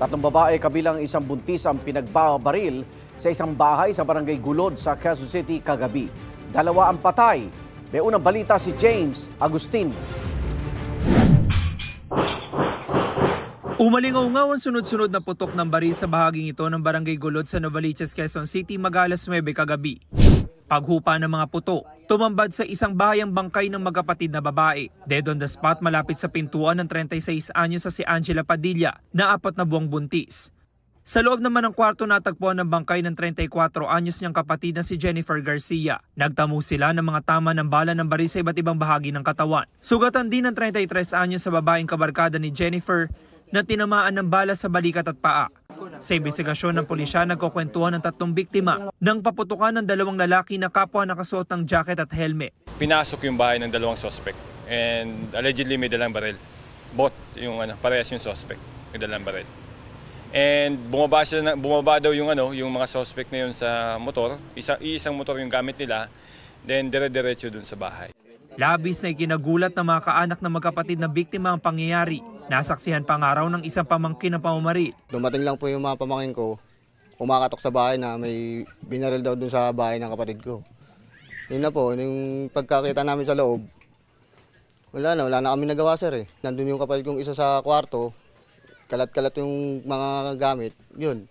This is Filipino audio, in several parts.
Tatlong babae kabilang isang buntis ang pinagbabaril sa isang bahay sa barangay Gulod sa Quezon City kagabi. Dalawa ang patay. May unang balita si James Agustin. Umalingaw-ngaw ang sunod-sunod na putok ng baril sa bahaging ito ng barangay Gulod sa Novaliches, Quezon City mag-alas 9 kagabi. Paghupa ng mga putok, tumambad sa isang bahayang bangkay ng magkapatid na babae. Dead on the spot malapit sa pintuan ng 36 anyos sa si Angela Padilla na 4 na buwang buntis. Sa loob naman ng kwarto natagpuan ng bangkay ng 34 anyos niyang kapatid na si Jennifer Garcia. Nagtamo sila ng mga tama ng bala ng baril sa iba't ibang bahagi ng katawan. Sugatan din ng 33 anyos sa babaeng kabarkada ni Jennifer na tinamaan ng bala sa balikat at paa. Sa investigasyon ng pulisya, nagkukwentuhan ng 3 biktima ng paputukan ng 2 lalaki na kapwa nakasuot ng jacket at helmet. Pinasok yung bahay ng 2 suspect and allegedly may dalang baril. Both yung parehas yung suspect, may dalang baril. And bumaba daw yung mga suspect na yun sa motor. Isang motor yung gamit nila, then dire-diretso dun sa bahay. Labis na ikinagulat ng mga kaanak na magkapatid na biktima ang pangyayari. Nasaksihan pa nga raw ng isang pamangkin na pamamaril. Dumating lang po yung mga pamangkin ko, kumakatok sa bahay na may binaril daw dun sa bahay ng kapatid ko. Yun na po, yung pagkakita namin sa loob, wala na kami nagawa sir eh. Nandun yung kapatid kong isa sa kwarto, kalat-kalat yung mga gamit, yun.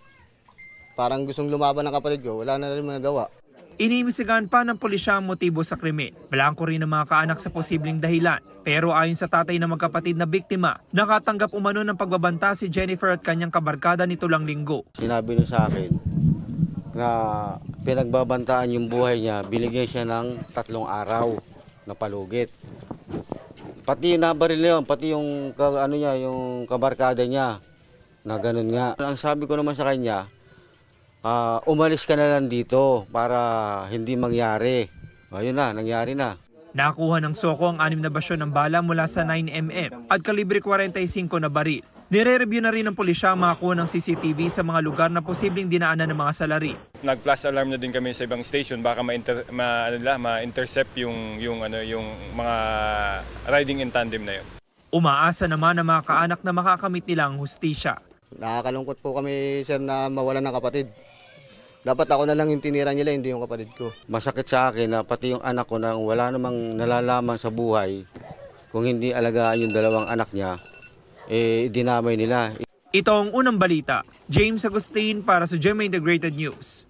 Parang gustong lumaban ng kapatid ko, wala na rin magagawa. Iniimbestigahan pa ng pulisya ang motibo sa krimen. Blanco rin ang mga kaanak sa posibleng dahilan. Pero ayon sa tatay ng magkapatid na biktima, nakatanggap umano ng pagbabanta si Jennifer at kanyang kabarkada nito lang linggo. Sinabi niya sa akin na pinagbabantaan yung buhay niya, binigyan siya ng 3 araw na palugit. Pati yung nabaril yun, pati yung, yung kabarkada niya na ganun nga. Ang sabi ko naman sa kanya, umalis ka na lang dito para hindi mangyari. Ayun na, nangyari na. Nakuha ng soko ang 6 na basyon ng bala mula sa 9mm at kalibre 45 na baril. Nire-review na rin ng pulisya ang makakuha ng CCTV sa mga lugar na posibleng dinaanan ng mga salarin. Nag-plus alarm na din kami sa ibang station, baka ma-intercept yung mga riding in tandem na yun. Umaasa naman ang mga kaanak na makakamit nila ang hustisya. Nakakalungkot po kami sir na mawalan ng kapatid. Dapat ako na lang yung tinira nila, hindi yung kapatid ko. Masakit sa akin na pati yung anak ko na wala namang nalalaman sa buhay, kung hindi alagaan yung 2 anak niya, dinamay nila. Ito ang unang balita. James Agustin para sa GMA Integrated News.